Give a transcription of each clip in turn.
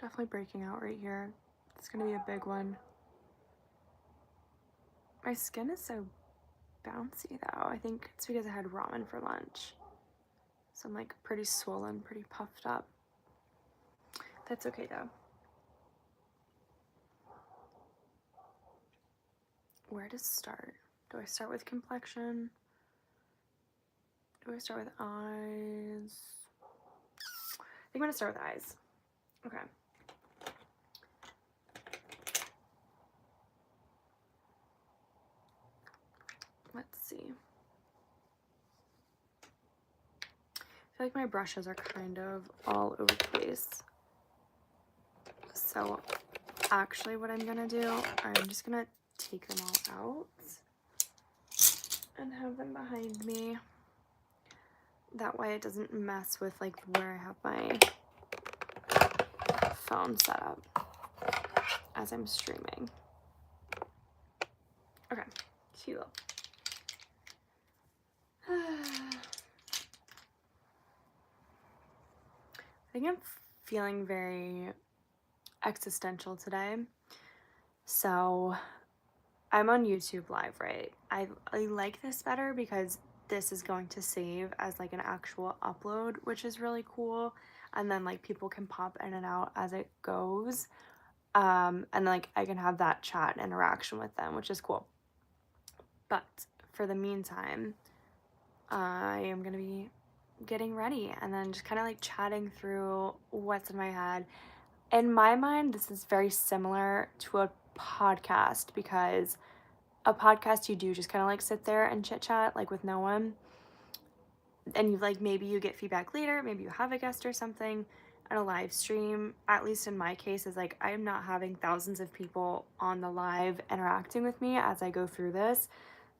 definitely breaking out right here. It's gonna be a big one. My skin is so bouncy though. I think it's because I had ramen for lunch. So I'm like pretty swollen, pretty puffed up. That's okay though. Where to start? Do I start with complexion? Do I start with eyes? I think I'm gonna start with eyes. Okay. Let's see. I feel like my brushes are kind of all over the place. So actually what I'm gonna do, I'm just gonna take them all out and have them behind me. That way it doesn't mess with like where I have my phone set up as I'm streaming. Okay, cute. I think I'm feeling very existential today. So I'm on YouTube Live, right? I like this better because this is going to save as like an actual upload, which is really cool. And then like people can pop in and out as it goes. And like I can have that chat interaction with them, which is cool. But for the meantime, I am gonna be getting ready and then just kind of like chatting through what's in my head. In my mind, this is very similar to a podcast because a podcast you do just kind of like sit there and chit chat like with no one, and you like maybe you get feedback later, maybe you have a guest or something. And a live stream, at least in my case, is like I am not having thousands of people on the live interacting with me as I go through this,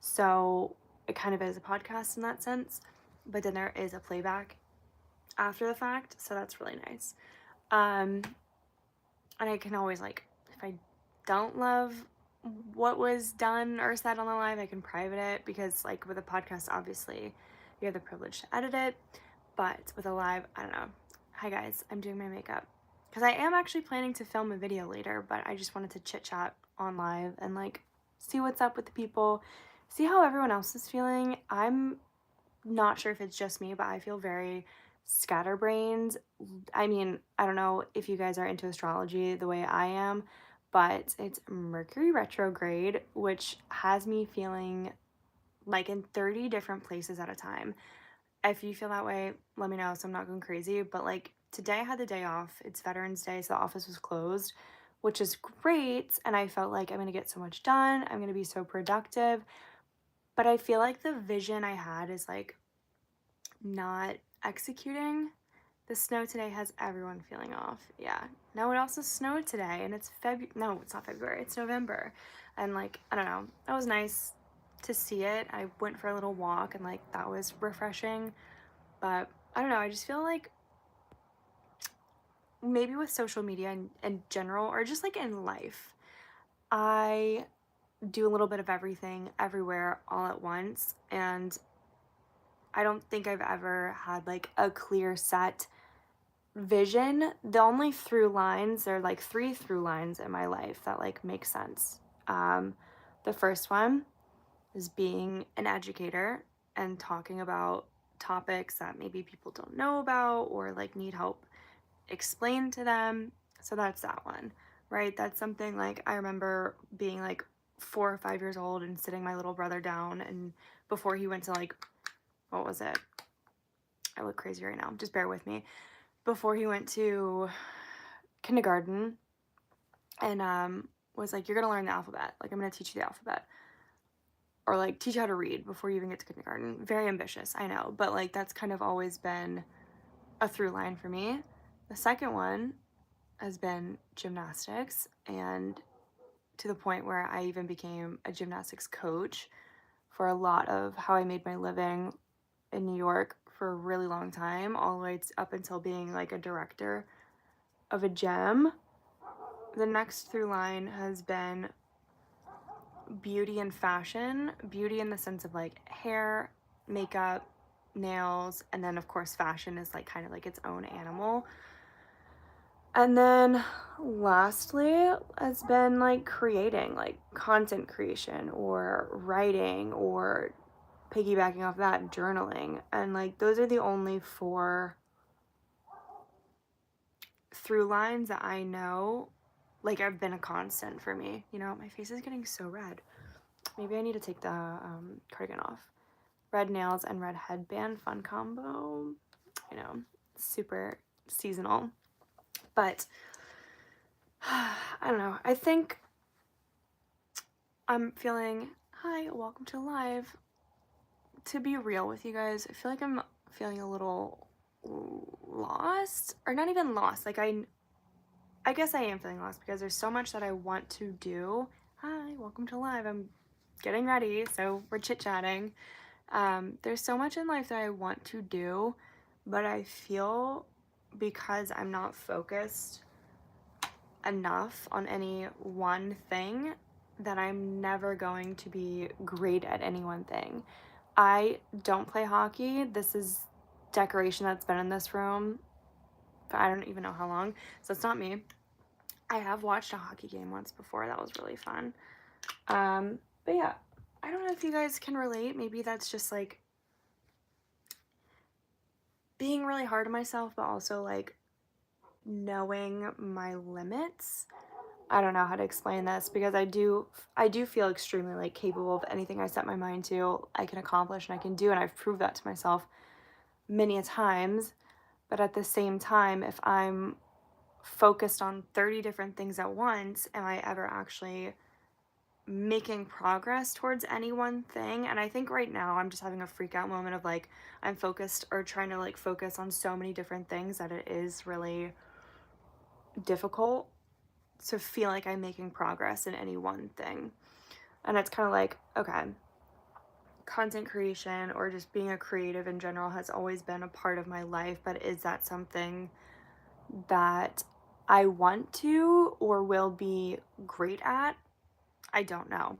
so it kind of is a podcast in that sense, but then there is a playback after the fact, so that's really nice. And I can always like, if I don't love what was done or said on the live, I can private it, because like with a podcast, obviously you have the privilege to edit it, but with a live, I don't know. Hi guys, I'm doing my makeup because I am actually planning to film a video later, but I just wanted to chit chat on live and like see what's up with the people, see how everyone else is feeling. I'm not sure if it's just me, but I feel very scatterbrained. I mean, I don't know if you guys are into astrology the way I am, but it's Mercury retrograde, which has me feeling like in 30 different places at a time. If you feel that way, let me know so I'm not going crazy. But like today I had the day off. It's Veterans Day, so the office was closed, which is great. And I felt like I'm going to get so much done. I'm going to be so productive. But I feel like the vision I had is like not executing. The snow today has everyone feeling off. Yeah. No, it also snowed today, and it's no, it's not February, it's November. And like, I don't know, that was nice to see it. I went for a little walk and like that was refreshing. But I don't know, I just feel like maybe with social media in general, or just like in life, I do a little bit of everything everywhere all at once, and I don't think I've ever had like a clear set vision. The only through lines, there are like 3 through lines in my life that like make sense. The first one is being an educator and talking about topics that maybe people don't know about or like need help explained to them. So that's that one, right? That's something like I remember being like 4 or 5 years old and sitting my little brother down, and before he went to like, what was it? I look crazy right now, just bear with me. Before he went to kindergarten, and was like, you're gonna learn the alphabet, like I'm gonna teach you the alphabet, or like teach you how to read before you even get to kindergarten. Very ambitious, I know, but like that's kind of always been a through line for me. The second one has been gymnastics, and to the point where I even became a gymnastics coach for a lot of how I made my living in New York for a really long time, all the way up until being like a director of a gym. The next through line has been beauty and fashion. Beauty in the sense of like hair, makeup, nails, and then of course fashion is like kind of like its own animal. And then lastly has been like creating, like content creation or writing or piggybacking off that, journaling. And like those are the only 4 through lines that I know like have been a constant for me. You know, my face is getting so red. Maybe I need to take the cardigan off. Red nails and red headband, fun combo. You know, super seasonal. But I don't know. I think I'm feeling, hi, welcome to live. To be real with you guys, I feel like I'm feeling a little lost, or not even lost. Like I guess I am feeling lost because there's so much that I want to do. Hi, welcome to live. I'm getting ready, so we're chit-chatting. There's so much in life that I want to do, but I feel because I'm not focused enough on any one thing that I'm never going to be great at any one thing. I don't play hockey. This is decoration that's been in this room for I don't even know how long, so it's not me. I have watched a hockey game once before. That was really fun. But yeah, I don't know if you guys can relate. Maybe that's just like being really hard on myself, but also like knowing my limits. I don't know how to explain this because I do feel extremely like capable of anything I set my mind to, I can accomplish and I can do, and I've proved that to myself many a times. But at the same time, if I'm focused on 30 different things at once, am I ever actually making progress towards any one thing? And I think right now I'm just having a freak out moment of like I'm focused or trying to like focus on so many different things that it is really difficult to feel like I'm making progress in any one thing. And it's kind of like, okay, content creation or just being a creative in general has always been a part of my life, but is that something that I want to or will be great at? I don't know.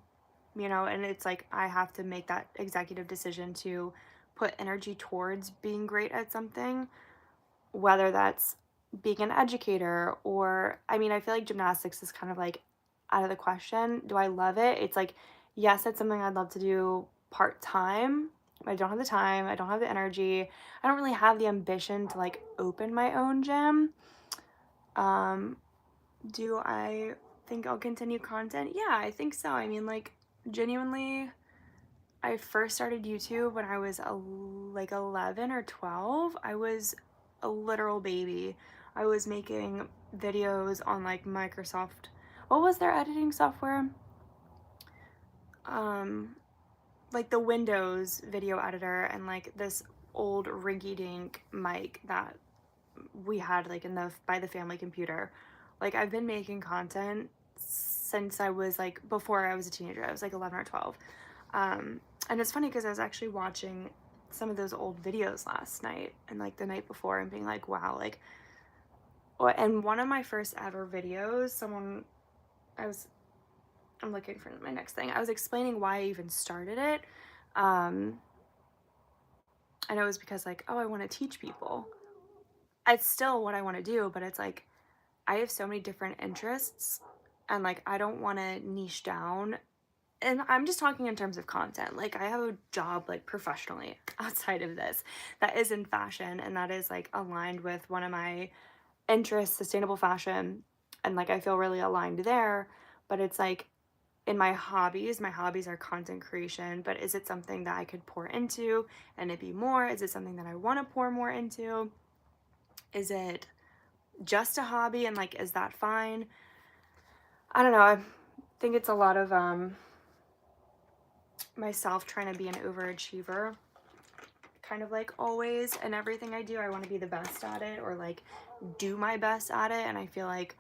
You know, and it's like I have to make that executive decision to put energy towards being great at something, whether that's being an educator or, I mean, I feel like gymnastics is kind of like out of the question. Do I love it? It's like, yes, it's something I'd love to do part-time. I don't have the time. I don't have the energy. I don't really have the ambition to like open my own gym. Do I think I'll continue content? Yeah, I think so. I mean, like, genuinely, I first started YouTube when I was like 11 or 12. I was a literal baby. I was making videos on like Microsoft. What was their editing software? Like the Windows video editor and like this old rinky-dink mic that we had like in the by the family computer. Like I've been making content since I was like before I was a teenager. I was like 11 or 12. And it's funny because I was actually watching some of those old videos last night and like the night before and being like, wow, like, and one of my first ever videos, I'm looking for my next thing. I was explaining why I even started it. And it was because like, oh, I want to teach people. It's still what I want to do, but it's like, I have so many different interests and like, I don't want to niche down. And I'm just talking in terms of content. Like I have a job like professionally outside of this that is in fashion and that is like aligned with one of my interests, sustainable fashion. And like I feel really aligned there. But it's like in my hobbies are content creation, but is it something that I could pour into and it be more? Is it something that I want to pour more into? Is it just a hobby and like is that fine? I don't know. I think it's a lot of myself trying to be an overachiever, kind of like always, and everything I do I want to be the best at it or like do my best at it. And I feel like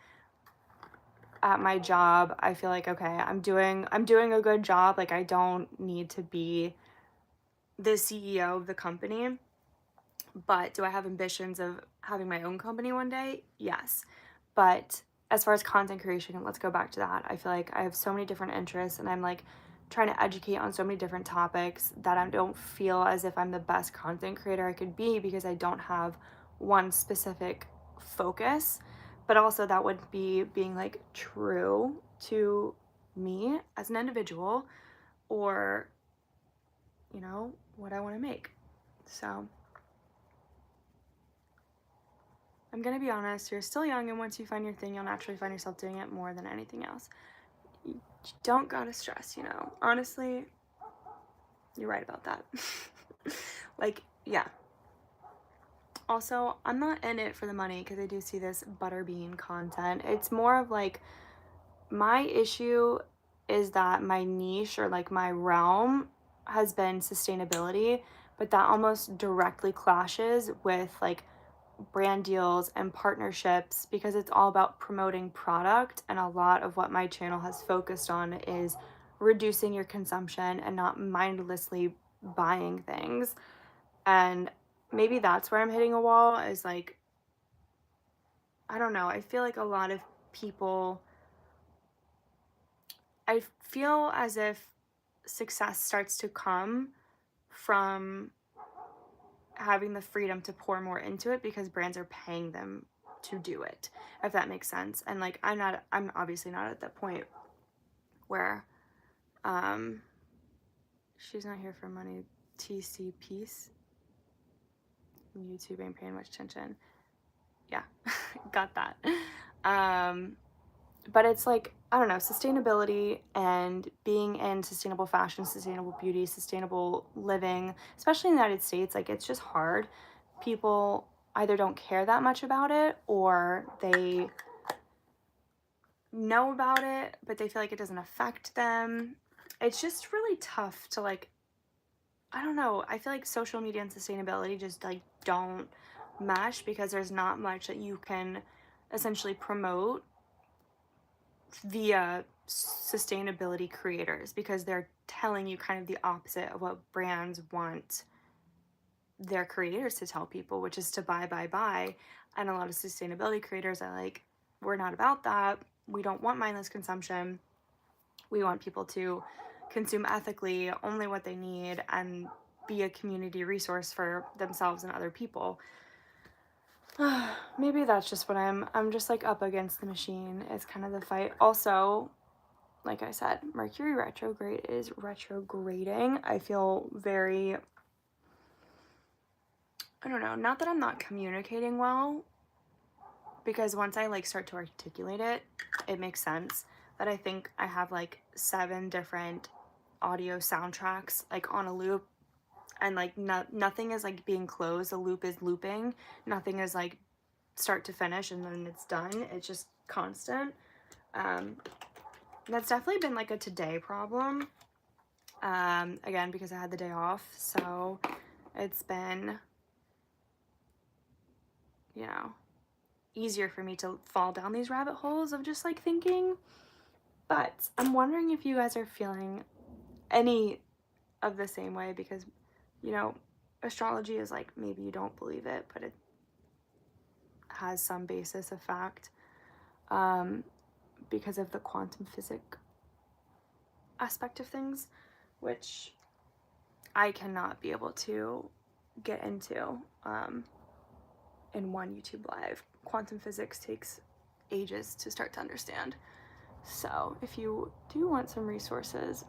at my job I feel like, okay, I'm doing a good job, like I don't need to be the CEO of the company. But do I have ambitions of having my own company one day? Yes. But as far as content creation, let's go back to that. I feel like I have so many different interests and I'm like trying to educate on so many different topics that I don't feel as if I'm the best content creator I could be because I don't have one specific focus. but also that would be being like true to me as an individual, or, you know, what I want to make. So I'm gonna be honest, you're still young, and once you find your thing, you'll naturally find yourself doing it more than anything else. You don't gotta stress, you know. Honestly, you're right about that. Like, yeah. Also, I'm not in it for the money, because I do see this butterbean content. It's more of like, my issue is that my niche, or like my realm, has been sustainability, but that almost directly clashes with like brand deals and partnerships, because it's all about promoting product, and a lot of what my channel has focused on is reducing your consumption and not mindlessly buying things. And maybe that's where I'm hitting a wall, is like, I don't know, I feel like a lot of people, I feel as if success starts to come from having the freedom to pour more into it, because brands are paying them to do it, if that makes sense. And like, I'm obviously not at that point where she's not here for money. TC Peace. YouTube ain't paying much attention. Yeah, got that. But it's like, I don't know, sustainability and being in sustainable fashion, sustainable beauty, sustainable living, especially in the United States, like, it's just hard. People either don't care that much about it, or they know about it, but they feel like it doesn't affect them. It's just really tough to, like, I don't know, I feel like social media and sustainability just like don't mesh, because there's not much that you can essentially promote via sustainability creators, because they're telling you kind of the opposite of what brands want their creators to tell people, which is to buy. And a lot of sustainability creators are like, we're not about that. We don't want mindless consumption. We want people to consume ethically, only what they need, and be a community resource for themselves and other people. Maybe that's just what I'm just like up against the machine. It's kind of the fight. Also, like I said, Mercury retrograde is retrograding. I feel very, I don't know, not that I'm not communicating well, because once I like start to articulate it, it makes sense. That I think I have like 7 different audio soundtracks like on a loop, and like nothing is like being closed. The loop is looping. Nothing is like start to finish and then it's done. It's just constant. That's definitely been like a today problem. Again, because I had the day off, so it's been, you know, easier for me to fall down these rabbit holes of just like thinking. But I'm wondering if you guys are feeling any of the same way, because, you know, astrology is like, maybe you don't believe it, but it has some basis of fact, because of the quantum physics aspect of things, which I cannot be able to get into in one YouTube live. Quantum physics takes ages to start to understand. So if you do want some resources,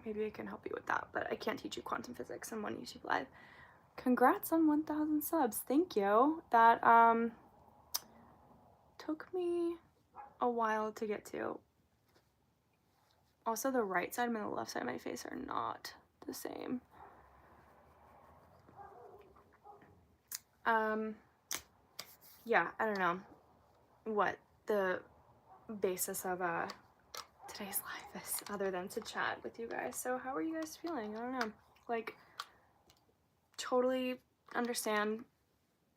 maybe I can help you with that, but I can't teach you quantum physics in one YouTube live. Congrats on 1,000 subs. Thank you. That took me a while to get to. Also, the right side and the left side of my face are not the same. Yeah, I don't know what the basis of today's live is, other than to chat with you guys. So how are you guys feeling? I don't know. Like, totally understand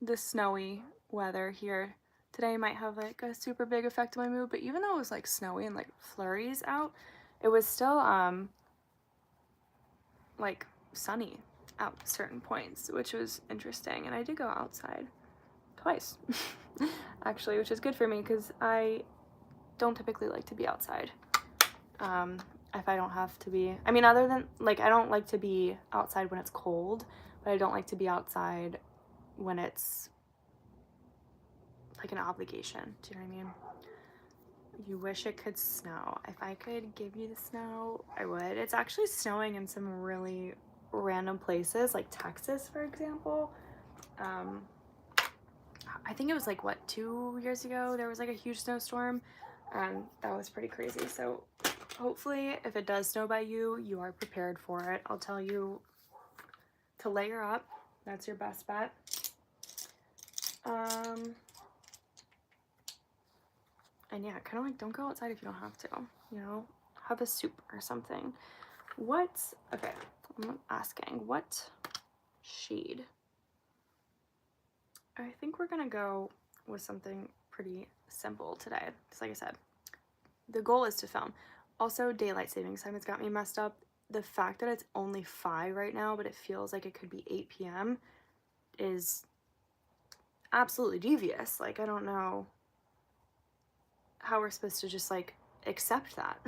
the snowy weather here. Today might have like a super big effect on my mood, but even though it was like snowy and like flurries out, it was still like sunny at certain points, which was interesting. And I did go outside twice actually, which is good for me, because I don't typically like to be outside if I don't have to be. I mean, other than like, I don't like to be outside when it's cold, but I don't like to be outside when it's like an obligation. Do you know what I mean? You wish it could snow. If I could give you the snow, I would. It's actually snowing in some really random places, like Texas, for example. I think it was like, what, 2 years ago, there was like a huge snowstorm, and that was pretty crazy. So hopefully, if it does snow by you, you are prepared for it. I'll tell you to layer up. That's your best bet. And yeah, kind of like, don't go outside if you don't have to, you know, have a soup or something. Okay, I'm asking, what shade? I think we're gonna go with something pretty simple today, because like I said, the goal is to film. Also, daylight savings time has got me messed up. The fact that it's only 5 right now, but it feels like it could be 8 p.m. is absolutely devious. Like, I don't know how we're supposed to just like accept that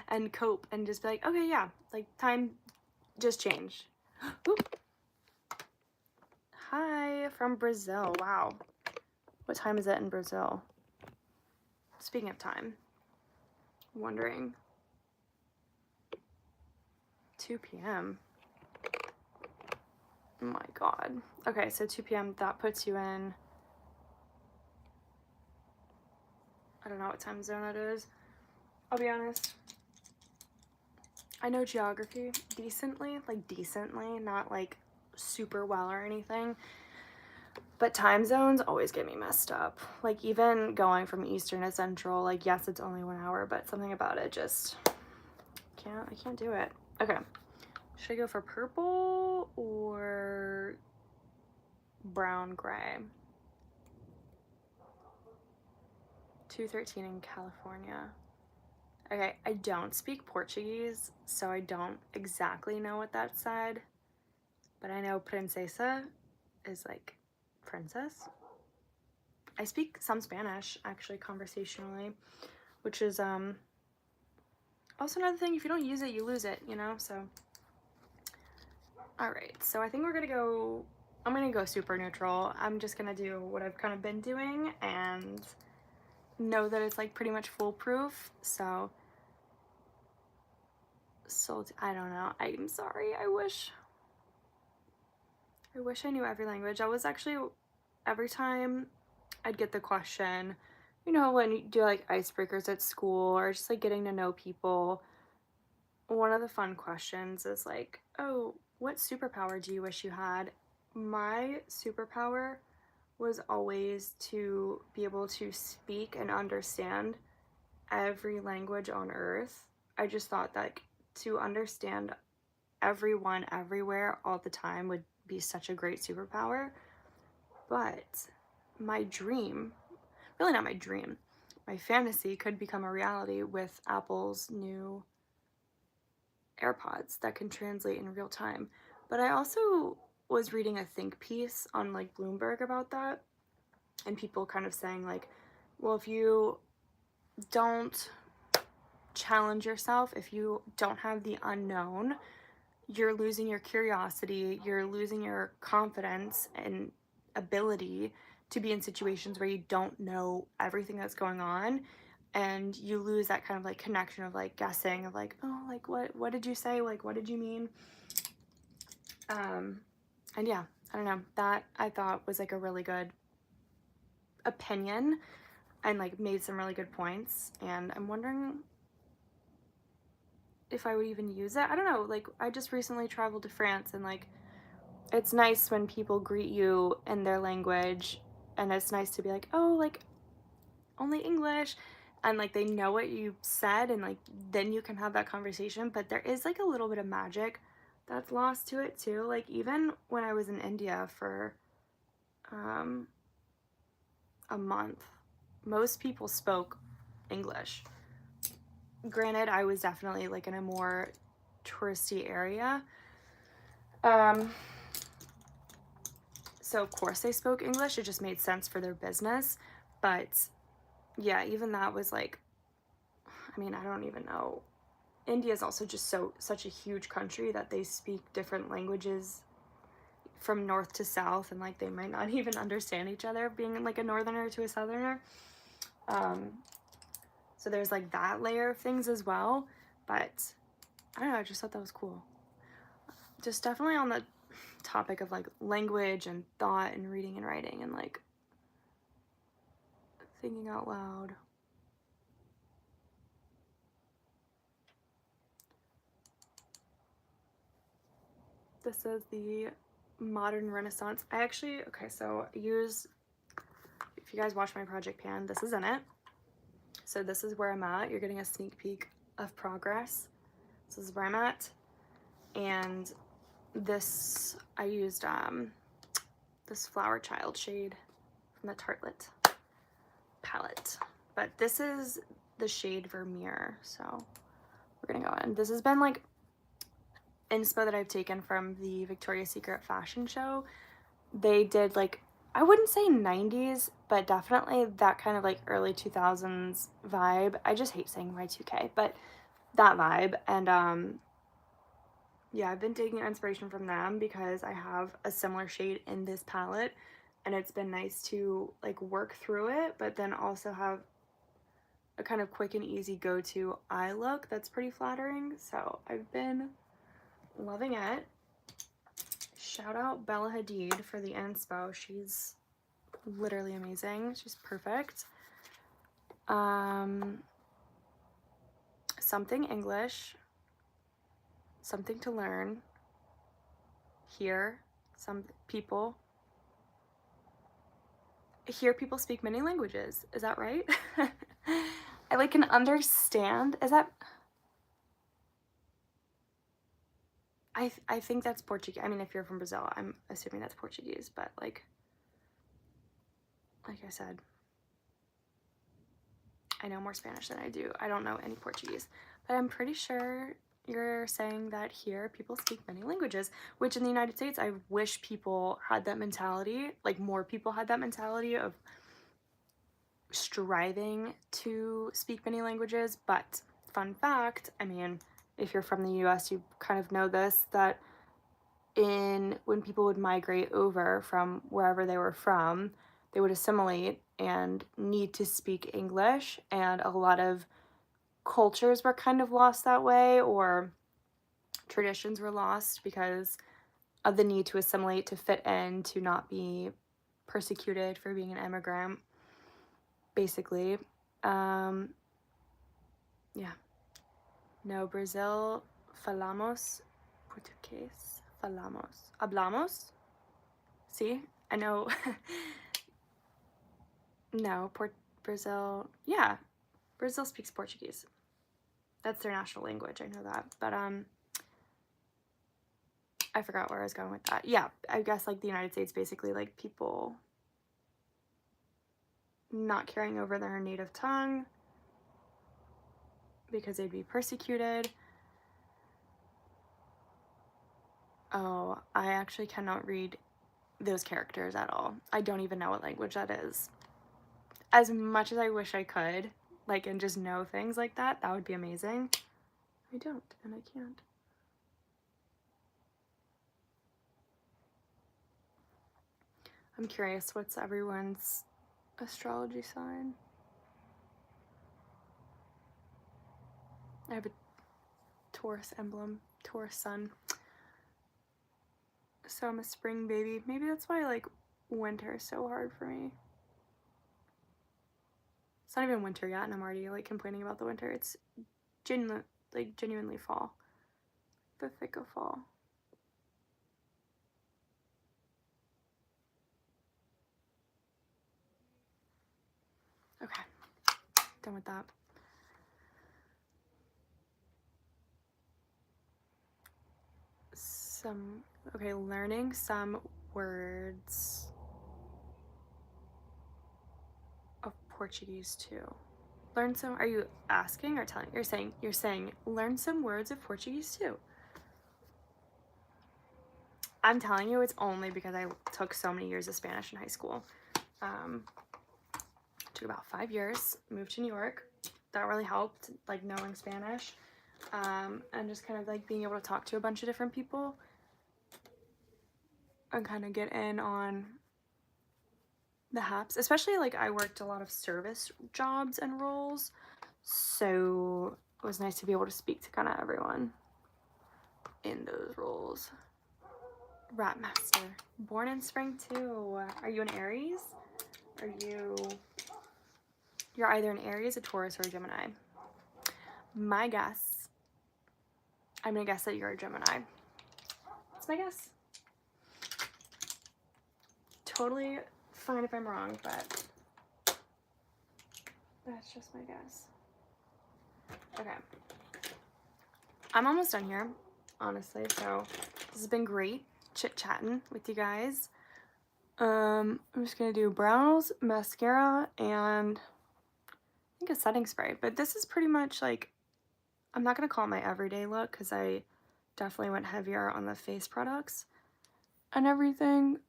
and cope and just be like, okay, yeah, like time just changed. Hi from Brazil. Wow. What time is it in Brazil? Speaking of time, I'm wondering. 2 p.m. Oh my god. Okay, so 2 p.m. that puts you in, I don't know what time zone it is. I'll be honest. I know geography decently, not like super well or anything. But time zones always get me messed up. Like, even going from Eastern to Central, like, yes, it's only 1 hour, but something about it just I can't do it. Okay. Should I go for purple or brown gray? 213 in California. Okay, I don't speak Portuguese, so I don't exactly know what that said, but I know princesa is like princess. I speak some Spanish, actually, conversationally, which is also another thing. If you don't use it, you lose it, you know? So, all right, so I think I'm gonna go super neutral. I'm just gonna do what I've kind of been doing and know that it's like pretty much foolproof. So I don't know. I'm sorry. I wish I knew every language. I was actually, every time I'd get the question, you know, when you do like icebreakers at school or just like getting to know people, one of the fun questions is like, oh, what superpower do you wish you had? My superpower was always to be able to speak and understand every language on earth. I just thought that to understand everyone everywhere all the time would be such a great superpower. But my dream, really not my dream, my fantasy could become a reality with Apple's new AirPods that can translate in real time. But I also was reading a think piece on like Bloomberg about that, and people kind of saying like, well, if you don't challenge yourself, if you don't have the unknown, you're losing your curiosity, you're losing your confidence and ability to be in situations where you don't know everything that's going on, and you lose that kind of like connection of like guessing of like, oh, like what did you say, like what did you mean? And yeah, I don't know, that I thought was like a really good opinion and like made some really good points, and I'm wondering if I would even use it. I don't know, like I just recently traveled to France, and like it's nice when people greet you in their language, and it's nice to be like, oh, like only English, and like they know what you said, and like then you can have that conversation. But there is like a little bit of magic that's lost to it too. Like even when I was in India for a month, most people spoke English. Granted, I was definitely like in a more touristy area, so of course they spoke English. It just made sense for their business. But yeah, even that was like, I mean, I don't even know. India is also just such a huge country that they speak different languages from north to south, and like they might not even understand each other, being like a northerner to a southerner. So there's like that layer of things as well, but I don't know, I just thought that was cool. Just definitely on the topic of like language and thought and reading and writing and like thinking out loud. This is the Modern Renaissance. I actually, okay, so I use, if you guys watch my project pan, this is in it. So this is where I'm at. You're getting a sneak peek of progress. This is where I'm at. And this, I used this Flower Child shade from the Tartelette palette. But this is the shade Vermeer, so we're gonna go in. This has been like inspo that I've taken from the Victoria's Secret fashion show. They did like, I wouldn't say 90s, but definitely that kind of like early 2000s vibe. I just hate saying Y2K, but that vibe. And yeah, I've been taking inspiration from them because I have a similar shade in this palette, and it's been nice to like work through it, but then also have a kind of quick and easy go-to eye look that's pretty flattering. So I've been loving it. Shout out Bella Hadid for the inspo. She's literally amazing. She's perfect. Something English, something to learn, hear people speak many languages. Is that right? I like can understand. Is that, I think that's Portuguese. I mean, if you're from Brazil, I'm assuming that's Portuguese, but like I said, I know more Spanish than I do. I don't know any Portuguese, but I'm pretty sure you're saying that here people speak many languages, which in the United States, I wish people had that mentality, like more people had that mentality of striving to speak many languages. But fun fact, I mean, if you're from the US, you kind of know this, that when people would migrate over from wherever they were from, they would assimilate and need to speak English, and a lot of cultures were kind of lost that way, or traditions were lost because of the need to assimilate, to fit in, to not be persecuted for being an immigrant, basically. Yeah. No, Brazil, falamos português, falamos, hablamos. See, I know. No, Brazil, yeah, Brazil speaks Portuguese. That's their national language, I know that. But I forgot where I was going with that. Yeah, I guess like the United States, basically like people not carrying over their native tongue because they'd be persecuted. Oh, I actually cannot read those characters at all. I don't even know what language that is. As much as I wish I could, like, and just know things like that, that would be amazing. I don't, and I can't. I'm curious, what's everyone's astrology sign? I have a Taurus emblem, Taurus sun. So I'm a spring baby. Maybe that's why like winter is so hard for me. It's not even winter yet, and I'm already like complaining about the winter. It's genuinely fall. The thick of fall. Okay, done with that. Okay, learning some words of Portuguese too. Learn some, are you asking or telling? You're saying learn some words of Portuguese too. I'm telling you, it's only because I took so many years of Spanish in high school. Took about 5 years, moved to New York. That really helped, like knowing Spanish, and just kind of like being able to talk to a bunch of different people. and kind of get in on the haps, especially like I worked a lot of service jobs and roles, so it was nice to be able to speak to kind of everyone in those roles. Rat Master, born in spring too. Are you an Aries? You're either an Aries, a Taurus, or a Gemini. My guess, I'm gonna guess that you're a Gemini. That's my guess. Totally fine if I'm wrong, but that's just my guess. Okay. I'm almost done here, honestly, so this has been great chit-chatting with you guys. I'm just gonna do brows, mascara, and I think a setting spray, but this is pretty much like, I'm not gonna call it my everyday look because I definitely went heavier on the face products and everything,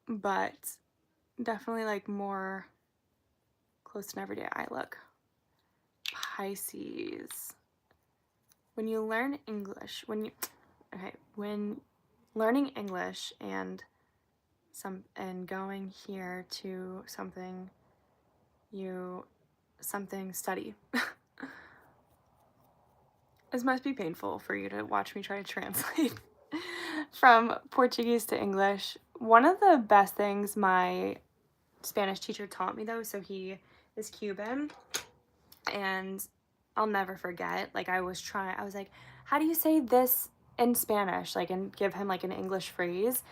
but definitely like more close to an everyday eye look. Pisces. When you learn English, when learning English and going here to something study. This must be painful for you to watch me try to translate from Portuguese to English. One of the best things my Spanish teacher taught me though, so he is Cuban, and I'll never forget, like I was like, how do you say this in Spanish? Like, and give him like an English phrase.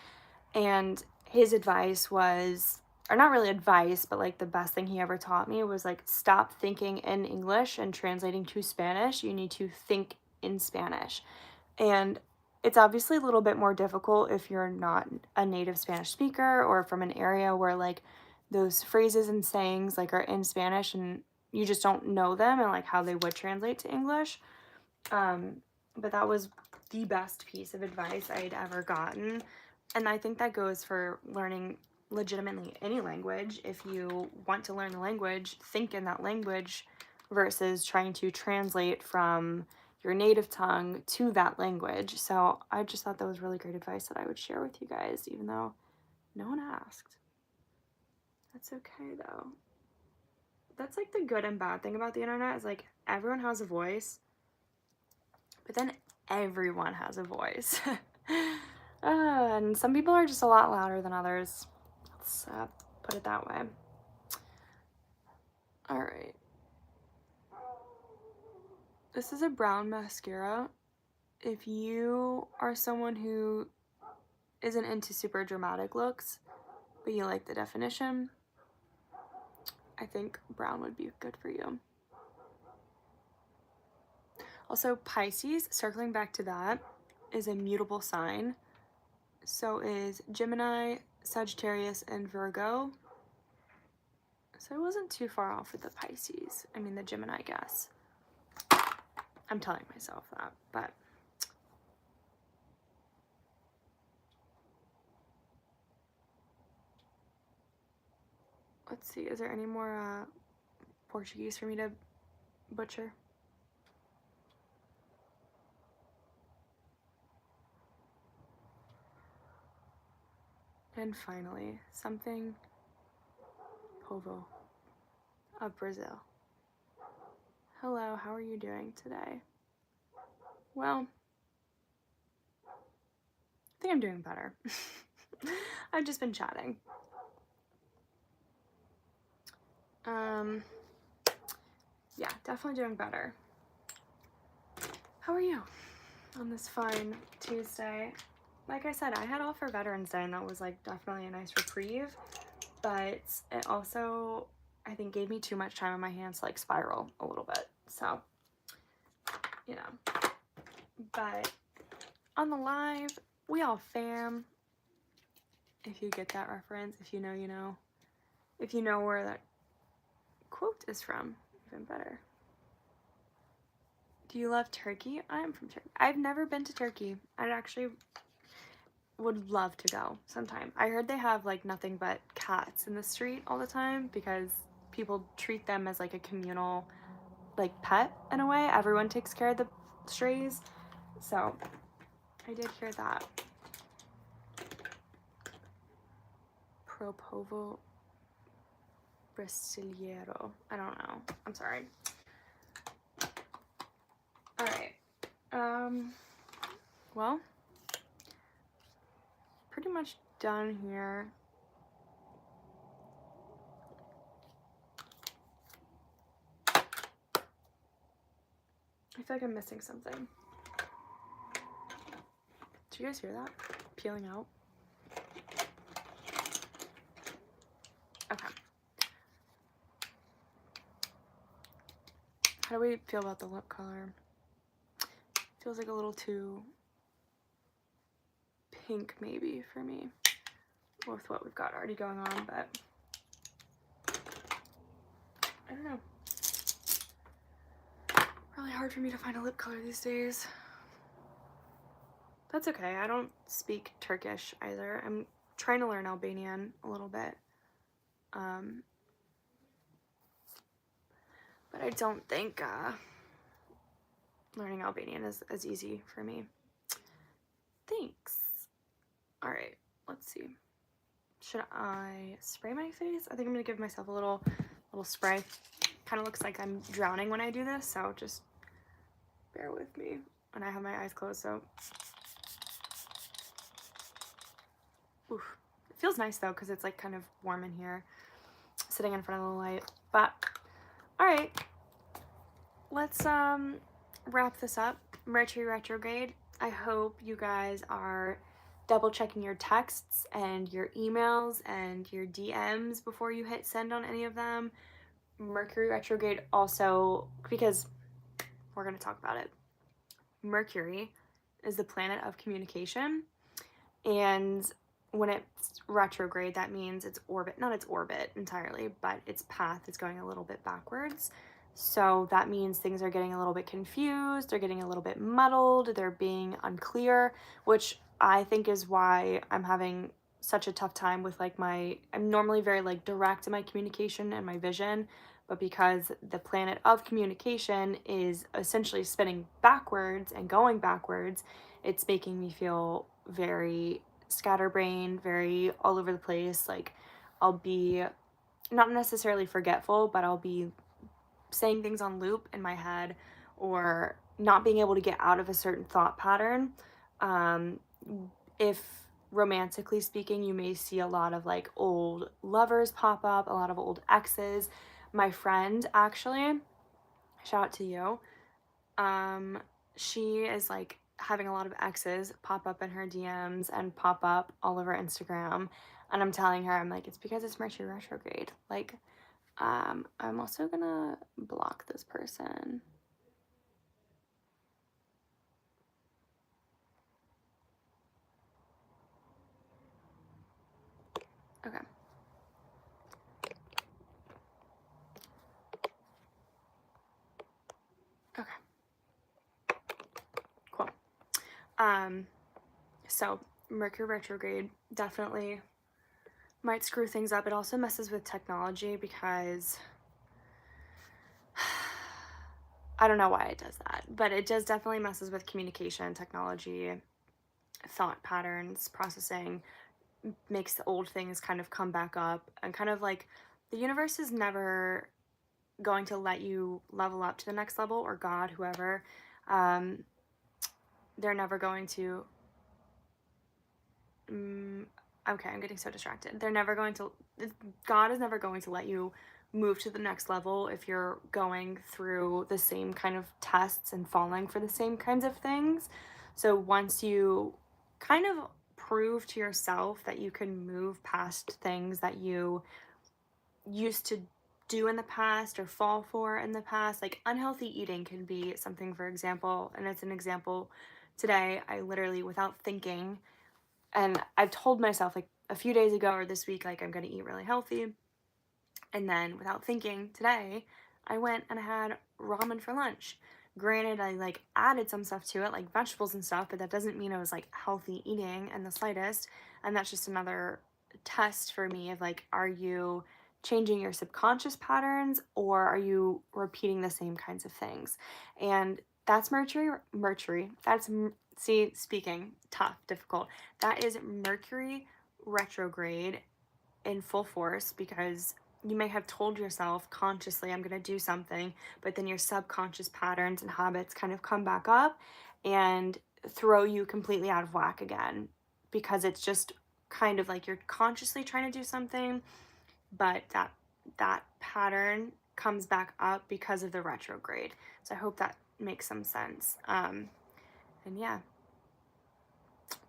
And his advice was, or not really advice, but like the best thing he ever taught me was like, stop thinking in English and translating to Spanish. You need to think in Spanish. And it's obviously a little bit more difficult if you're not a native Spanish speaker or from an area where like those phrases and sayings like are in Spanish and you just don't know them and like how they would translate to English. But that was the best piece of advice I'd ever gotten. And I think that goes for learning legitimately any language. If you want to learn the language, think in that language versus trying to translate from your native tongue to that language. So I just thought that was really great advice that I would share with you guys, even though no one asked. That's okay though. That's like the good and bad thing about the internet is like everyone has a voice, but then everyone has a voice. And some people are just a lot louder than others. Let's put it that way. All right. This is a brown mascara. If you are someone who isn't into super dramatic looks, but you like the definition, I think brown would be good for you. Also, Pisces, circling back to that, is a mutable sign. So is Gemini, Sagittarius, and Virgo. So I wasn't too far off with the Pisces. I mean, the Gemini guess. I'm telling myself that, but let's see. Is there any more Portuguese for me to butcher? And finally, something Povo of Brazil. Hello, how are you doing today? Well, I think I'm doing better. I've just been chatting. Yeah, definitely doing better. How are you on this fine Tuesday? Like I said, I had off for Veterans Day and that was like definitely a nice reprieve, but it also, I think, gave me too much time on my hands to like spiral a little bit. So, you know, but on the live, we all fam. If you get that reference, if you know, you know. If you know where that quote is from, even better. Do you love Turkey? I am from Turkey. I've never been to Turkey. I actually would love to go sometime. I heard they have like nothing but cats in the street all the time because people treat them as like a communal like pet in a way. Everyone takes care of the strays. So I did hear that. Propovo Brasileiro. I don't know. I'm sorry. All right. Well, pretty much done here. I feel like I'm missing something. Did you guys hear that? Peeling out. Okay. How do we feel about the lip color? Feels like a little too pink maybe for me with what we've got already going on, but I don't know. Really hard for me to find a lip color these days. That's okay. I don't speak Turkish either. I'm trying to learn Albanian a little bit. But I don't think learning Albanian is as easy for me. Thanks. All right, let's see. Should I spray my face? I think I'm gonna give myself a little spray. Kind of looks like I'm drowning when I do this, so just bear with me. And I have my eyes closed, so. Oof. It feels nice though, because it's like kind of warm in here, sitting in front of the light. But, all right, let's wrap this up. Mercury retrograde. I hope you guys are double checking your texts and your emails and your DMs before you hit send on any of them. Mercury retrograde also, because we're going to talk about it. Mercury is the planet of communication, and when it's retrograde, that means its orbit, not its orbit entirely, but its path is going a little bit backwards. So that means things are getting a little bit confused, they're getting a little bit muddled, they're being unclear, which I think is why I'm having such a tough time with like I'm normally very like direct in my communication and my vision, but because the planet of communication is essentially spinning backwards and going backwards, it's making me feel very scatterbrained, very all over the place. Like I'll be not necessarily forgetful, but I'll be saying things on loop in my head or not being able to get out of a certain thought pattern. If romantically speaking, you may see a lot of like old lovers pop up, a lot of old exes. My friend, actually, shout out to you, she is like having a lot of exes pop up in her DMs and pop up all over Instagram, and I'm telling her, I'm like, it's because it's Mercury retrograde. Like, I'm also gonna block this person. Okay. Okay. Cool. So Mercury retrograde definitely might screw things up. It also messes with technology because I don't know why it does that, but it just definitely messes with communication, technology, thought patterns, processing, makes the old things kind of come back up, and kind of like the universe is never going to let you level up to the next level, or God, whoever, they're never going to, okay, I'm getting so distracted. God is never going to let you move to the next level if you're going through the same kind of tests and falling for the same kinds of things. So once you kind of prove to yourself that you can move past things that you used to do in the past or fall for in the past, like unhealthy eating can be something, for example, and it's an example today. I literally, without thinking, and I've told myself like a few days ago or this week, like I'm going to eat really healthy. And then without thinking today, I went and I had ramen for lunch. Granted, I like added some stuff to it, like vegetables and stuff, but that doesn't mean it was like healthy eating in the slightest. And that's just another test for me of like, are you changing your subconscious patterns or are you repeating the same kinds of things? And that's Mercury. Speaking tough, difficult. That is Mercury retrograde in full force, because you may have told yourself consciously, I'm going to do something, but then your subconscious patterns and habits kind of come back up and throw you completely out of whack again, because it's just kind of like you're consciously trying to do something, but that pattern comes back up because of the retrograde. So I hope that makes some sense. And yeah,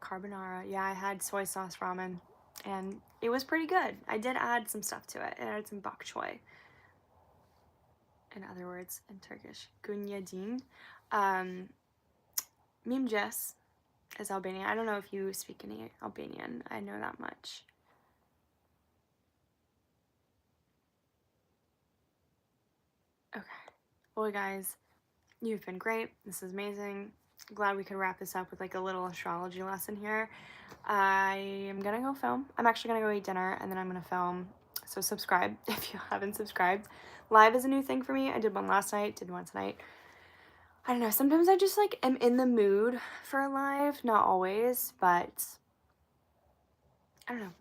carbonara. Yeah, I had soy sauce ramen and it was pretty good. I did add some stuff to it. I added some bok choy. In other words, in Turkish, günyadin. Mim Jess is Albanian. I don't know if you speak any Albanian. I know that much. Okay. Well, guys, you've been great. This is amazing. Glad we could wrap this up with like a little astrology lesson here. I am gonna go film. I'm actually gonna go eat dinner and then I'm gonna film. So subscribe if you haven't subscribed. Live is a new thing for me. I did one last night, did one tonight. I don't know. Sometimes I just like am in the mood for a live. Not always, but I don't know.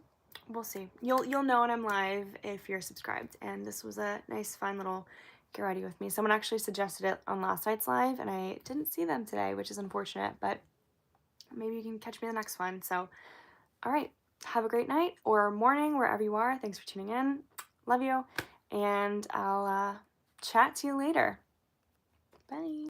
We'll see. You'll know when I'm live if you're subscribed. And this was a nice, fun little get ready with me. Someone actually suggested it on last night's live, and I didn't see them today, which is unfortunate. But maybe you can catch me in the next one. So, all right. Have a great night or morning wherever you are. Thanks for tuning in. Love you, and I'll chat to you later. Bye.